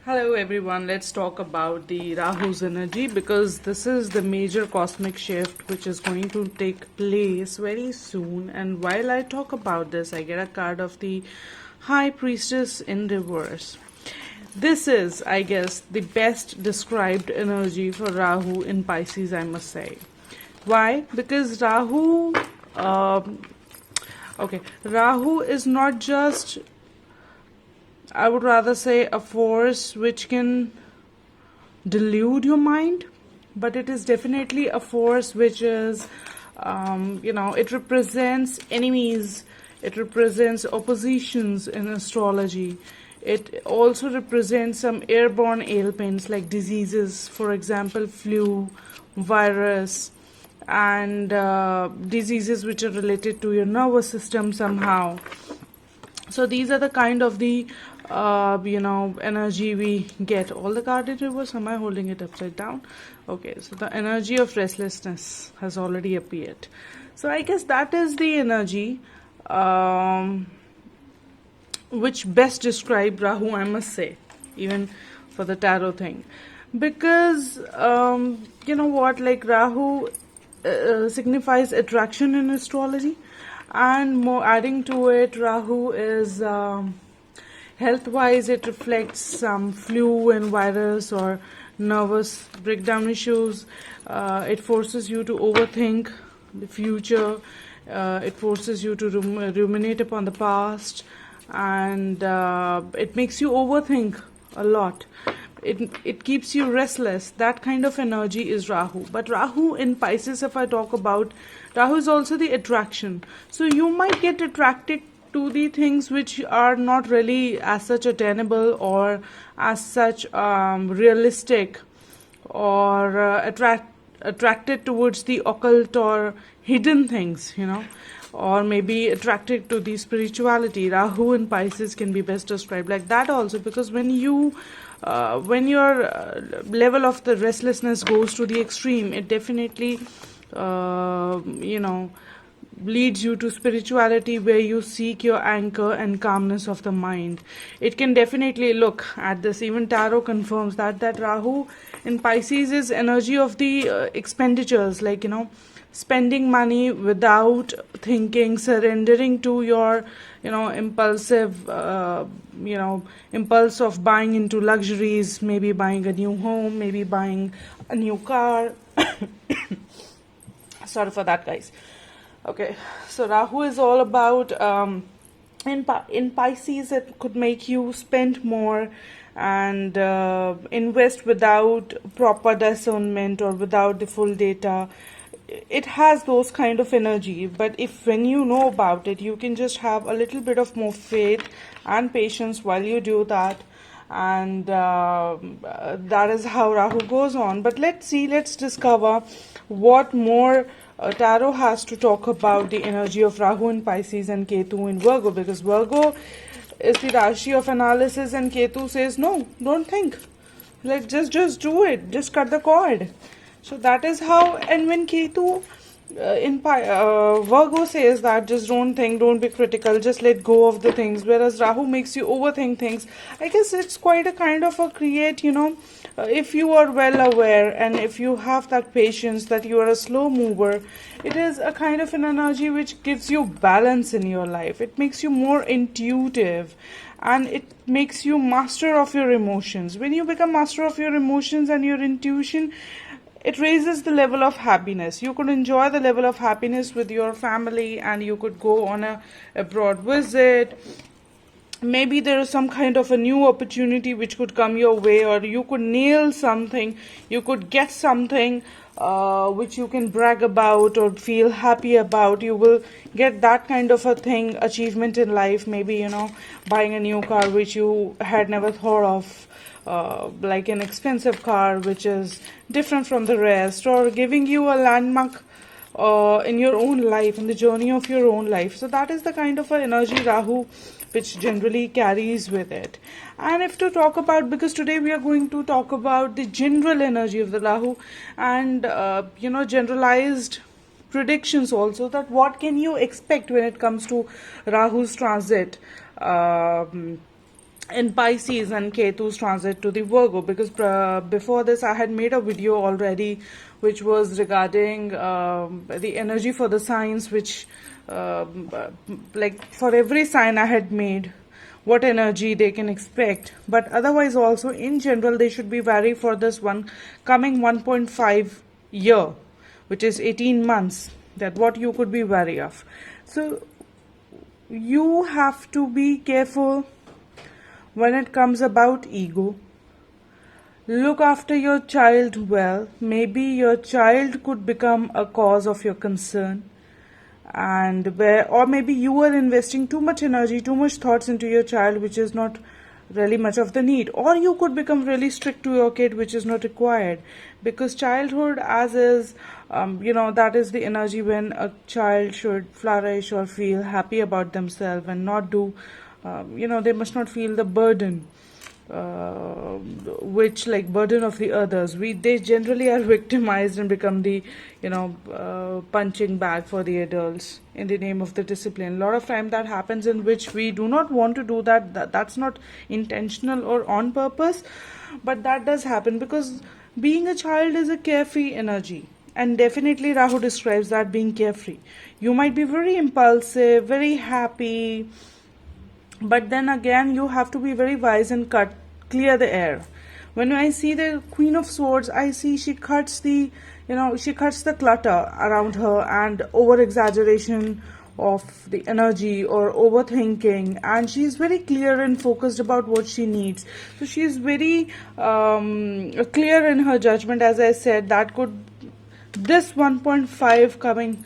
Hello everyone, let's talk about the Rahu's energy because this is the major cosmic shift which is going to take place very soon. And while I talk about this, I get a card of the High Priestess in reverse. This is, I guess, the best described energy for Rahu in Pisces, I must say. Why? Because Rahu is not just, I would rather say, a force which can delude your mind, but it is definitely a force which is, it represents enemies, it represents oppositions in astrology. It also represents some airborne ailments like diseases, for example, flu, virus, and diseases which are related to your nervous system somehow. So these are the kind of the energy we get. All the card in reverse. Am I holding it upside down? Okay, so the energy of restlessness has already appeared. So I guess that is the energy which best describe Rahu, I must say, even for the tarot thing, because like Rahu signifies attraction in astrology, and more adding to it, Rahu is health wise, it reflects some flu and virus or nervous breakdown issues. It forces you to overthink the future, it forces you to ruminate upon the past, and it makes you overthink a lot. It keeps you restless. That kind of energy is Rahu. But Rahu in Pisces, if I talk about, Rahu is also the attraction. So you might get attracted to the things which are not really as such attainable or as such realistic, or attracted towards the occult or hidden things, or maybe attracted to the spirituality. Rahu in Pisces can be best described like that also, because when your level of the restlessness goes to the extreme, it definitely leads you to spirituality, where you seek your anchor and calmness of the mind. It can definitely look at this. Even tarot confirms that Rahu in Pisces is energy of the expenditures, like spending money without thinking, surrendering to your impulsive impulse of buying into luxuries, maybe buying a new home, maybe buying a new car. Sorry for that, guys. Okay, so Rahu is all about in Pisces, it could make you spend more and invest without proper discernment or without the full data. It has those kind of energy, but if when you know about it, you can just have a little bit of more faith and patience while you do that, and that is how Rahu goes on. But let's discover what more tarot has to talk about the energy of Rahu in Pisces and Ketu in Virgo, because Virgo is the Rashi of analysis and Ketu says no, don't think, let's just do it, just cut the cord. So that is how. And when Ketu Virgo says that just don't think, don't be critical, just let go of the things, whereas Rahu makes you overthink things. I guess it's quite a kind of a create, if you are well aware and if you have that patience, that you are a slow mover, it is a kind of an energy which gives you balance in your life. It makes you more intuitive, and it makes you master of your emotions. When you become master of your emotions and your intuition, it raises the level of happiness. You could enjoy the level of happiness with your family, and you could go on a abroad visit. Maybe there is some kind of a new opportunity which could come your way, or you could nail something, you could get something which you can brag about or feel happy about. You will get that kind of a thing, achievement in life. Maybe buying a new car which you had never thought of, like an expensive car which is different from the rest, or giving you a landmark in your own life, in the journey of your own life. So that is the kind of energy Rahu which generally carries with it. And if to talk about, because today we are going to talk about the general energy of the Rahu, and generalized predictions also, that what can you expect when it comes to Rahu's transit in Pisces and Ketu's transit to the Virgo, because before this I had made a video already which was regarding the energy for the signs, which like for every sign I had made what energy they can expect, but otherwise also in general they should be wary for this one coming 1.5 year, which is 18 months, that what you could be wary of. So you have to be careful when it comes about ego. Look after your child well. Maybe your child could become a cause of your concern, and where, or maybe you are investing too much energy, too much thoughts into your child, which is not really much of the need, or you could become really strict to your kid, which is not required, because childhood as is, that is the energy when a child should flourish or feel happy about themselves and not do, they must not feel the burden, which like burden of the others. They generally are victimized and become the punching bag for the adults in the name of the discipline. A lot of time that happens, in which we do not want to do that's not intentional or on purpose, but that does happen because being a child is a carefree energy, and definitely Rahu describes that being carefree. You might be very impulsive, very happy, but then again you have to be very wise and clear the air. When I see the Queen of Swords, I see she cuts the clutter around her and over exaggeration of the energy or overthinking, and she's very clear and focused about what she needs. So she's very clear in her judgment. As I said, that could, this 1.5 coming,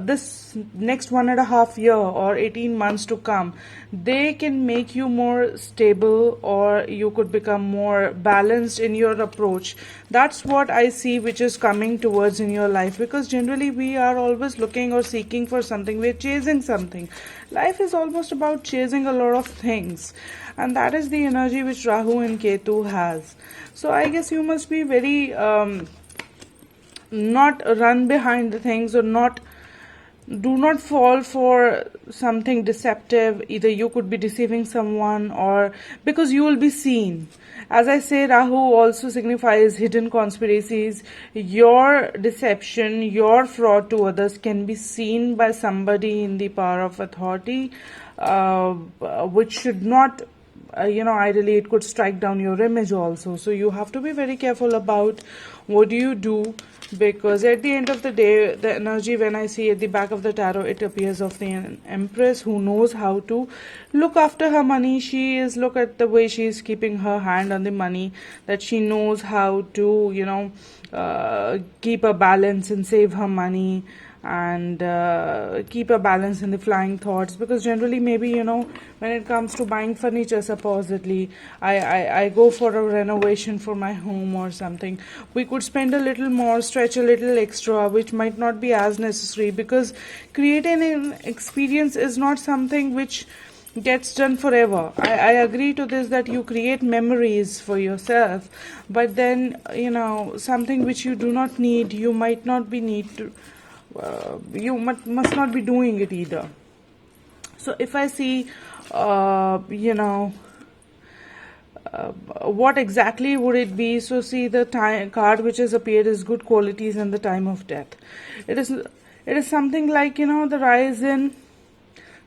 this next 1.5 year or 18 months to come, they can make you more stable, or you could become more balanced in your approach. That's what I see which is coming towards in your life, because generally we are always looking or seeking for something, we're chasing something. Life is almost about chasing a lot of things, and that is the energy which Rahu and Ketu has. So I guess you must be very not run behind the things, or do not fall for something deceptive. Either you could be deceiving someone, or because you will be seen. As I say, Rahu also signifies hidden conspiracies. Your deception, your fraud to others can be seen by somebody in the power of authority, which should not, ideally it could strike down your image also. So you have to be very careful about what do you do, because at the end of the day, the energy when I see at the back of the tarot, it appears of the Empress who knows how to look after her money. Look at the way she is keeping her hand on the money, that she knows how to, keep a balance and save her money, and keep a balance in the flying thoughts. Because generally, maybe when it comes to buying furniture, supposedly I go for a renovation for my home or something, we could spend a little more, stretch a little extra, which might not be as necessary, because creating an experience is not something which gets done forever. I agree to this, that you create memories for yourself, but then something which you do not need, you might not be need to, you must not be doing it either. So if I see what exactly would it be? So see, the card which has appeared is good qualities and the time of death. It is something like the rise in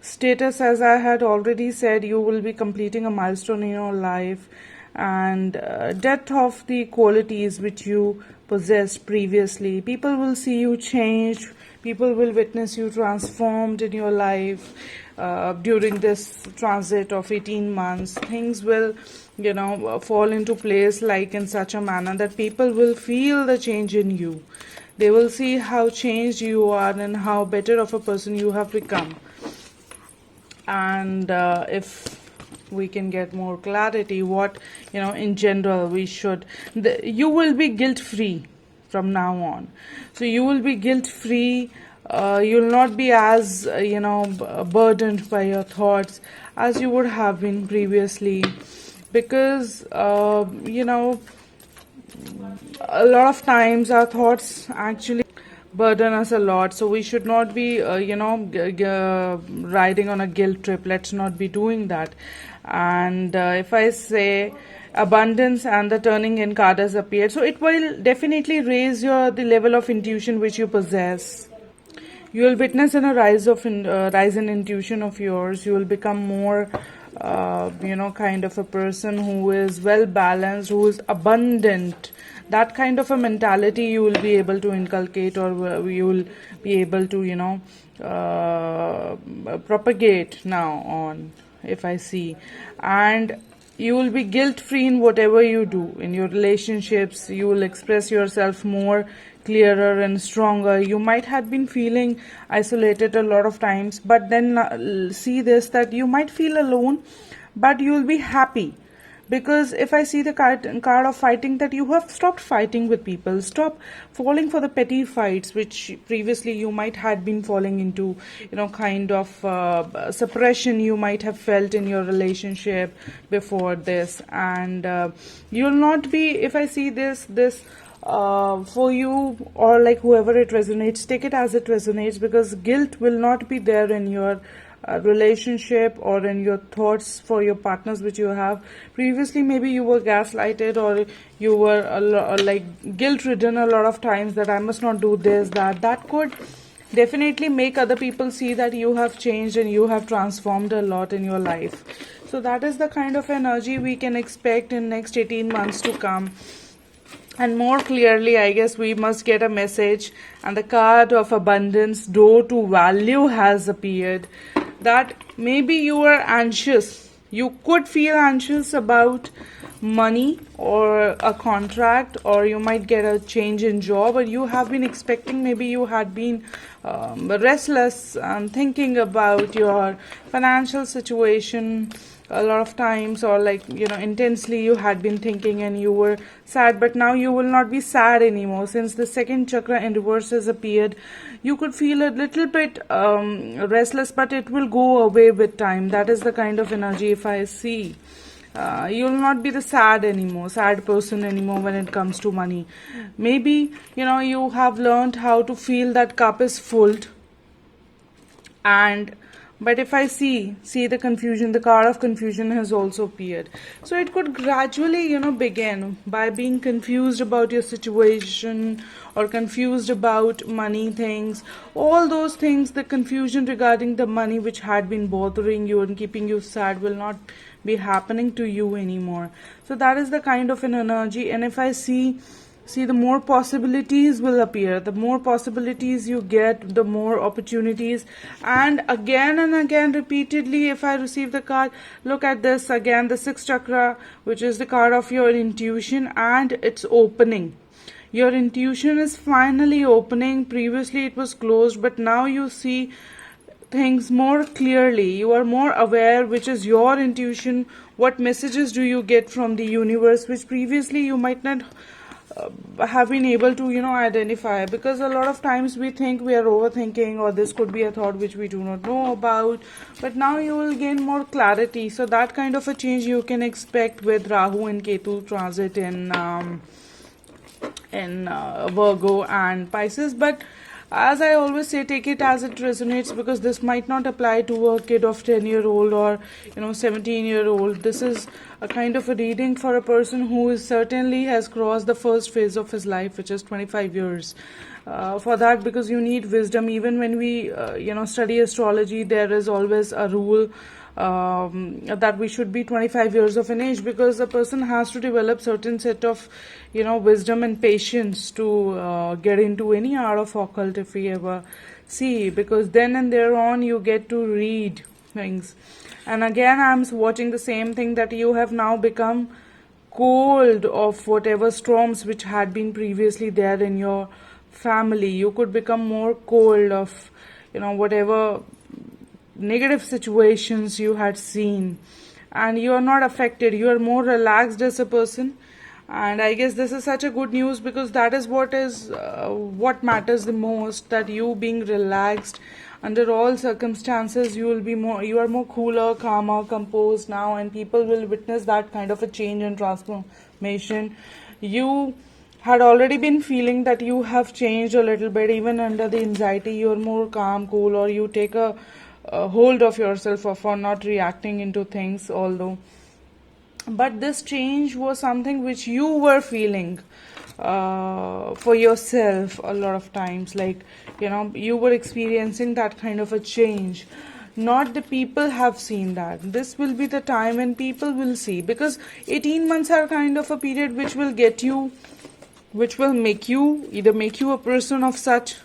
status. As I had already said, you will be completing a milestone in your life, and death of the qualities which you possessed previously. People will see you change, people will witness you transformed in your life during this transit of 18 months. Things will fall into place like in such a manner that people will feel the change in you. They will see how changed you are and how better of a person you have become. And if we can get more clarity, what in general we should, you will be guilt free from now on. So you will be guilt free. You'll not be as burdened by your thoughts as you would have been previously, because a lot of times our thoughts actually burden us a lot. So we should not be riding on a guilt trip. Let's not be doing that. And if I say abundance and the turning in card has appeared, so it will definitely raise the level of intuition which you possess. You will witness in a rise in intuition of yours. You will become more kind of a person who is well balanced, who is abundant. That kind of a mentality you will be able to inculcate, or you will be able to propagate now on, if I see. And you will be guilt free in whatever you do in your relationships. You will express yourself more clearer and stronger. You might have been feeling isolated a lot of times, but then see this, that you might feel alone, but you will be happy. Because if I see the card of fighting, that you have stopped fighting with people, stop falling for the petty fights which previously you might have been falling into, kind of suppression you might have felt in your relationship before this. And you will not be, if I see this for you, or like whoever it resonates, take it as it resonates, because guilt will not be there in your relationship or in your thoughts for your partners which you have. Previously maybe you were gaslighted, or you were like guilt ridden a lot of times, that I must not do this, that could definitely make other people see that you have changed and you have transformed a lot in your life. So that is the kind of energy we can expect in next 18 months to come. And more clearly, I guess we must get a message, and the card of abundance, door to value, has appeared. That maybe you are anxious. You could feel anxious about money or a contract, or you might get a change in job, or you have been expecting, maybe you had been restless and thinking about your financial situation a lot of times, or like intensely you had been thinking and you were sad, but now you will not be sad anymore. Since the second chakra in reverse has appeared, you could feel a little bit restless, but it will go away with time. That is the kind of energy if I see. You will not be the sad person anymore when it comes to money. Maybe you have learned how to feel that cup is full. And but if I see the confusion, the card of confusion has also appeared. So it could gradually, begin by being confused about your situation, or confused about money things. All those things, the confusion regarding the money which had been bothering you and keeping you sad, will not be happening to you anymore. So that is the kind of an energy. And if I see the more possibilities will appear. The more possibilities you get, the more opportunities. And again repeatedly, if I receive the card, look at this again, the sixth chakra, which is the card of your intuition, and it's opening. Your intuition is finally opening. Previously it was closed, but now you see things more clearly. You are more aware, which is your intuition. What messages do you get from the universe, which previously you might not have been able to identify, because a lot of times we think we are overthinking, or this could be a thought which we do not know about, but now you will gain more clarity. So that kind of a change you can expect with Rahu and Ketu transit in Virgo and Pisces. But as I always say, take it as it resonates, because this might not apply to a kid of 10-year-old or 17-year-old. This is a kind of a reading for a person who is certainly has crossed the first phase of his life, which is 25 years. For that, because you need wisdom. Even when we study astrology, there is always a rule that we should be 25 years of an age, because a person has to develop certain set of wisdom and patience to get into any art of occult, if we ever see, because then and there on you get to read things. And again, I'm watching the same thing, that you have now become cold of whatever storms which had been previously there in your family. You could become more cold of whatever negative situations you had seen, and you are not affected. You are more relaxed as a person. And I guess this is such a good news, because that is what matters the most, that you being relaxed under all circumstances. You are more cooler, calmer, composed now, and people will witness that kind of a change and transformation. You had already been feeling that you have changed a little bit. Even under the anxiety, you're more calm, cool, or you take a hold of yourself or for not reacting into things, although. But this change was something which you were feeling for yourself a lot of times, like, you know, you were experiencing that kind of a change. Not the people have seen that. This will be the time when people will see, because 18 months are kind of a period which will get you, which will make you, either make you a person of such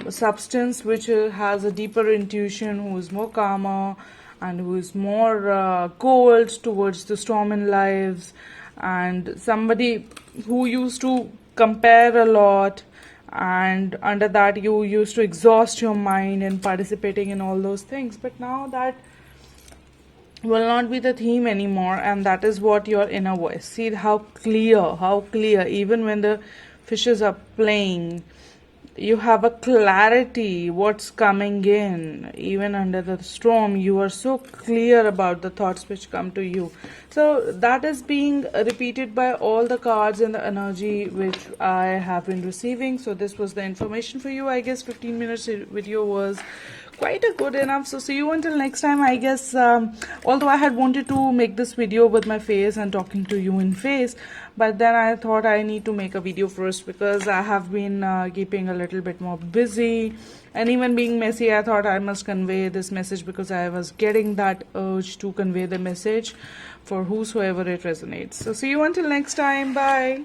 substance which has a deeper intuition, who is more calmer and who is more cold towards the storm in lives, and somebody who used to compare a lot, and under that you used to exhaust your mind in participating in all those things. But now that will not be the theme anymore, and that is what your inner voice. See how clear, even when the fishes are playing, you have a clarity what's coming in. Even under the storm, you are so clear about the thoughts which come to you. So that is being repeated by all the cards and the energy which I have been receiving. So this was the information for you. I guess 15 minutes video was quite a good enough. So see you until next time, I guess. Although I had wanted to make this video with my face and talking to you in face, but then I thought I need to make a video first, because I have been keeping a little bit more busy, and even being messy, I thought I must convey this message, because I was getting that urge to convey the message for whosoever it resonates. So see you until next time. Bye.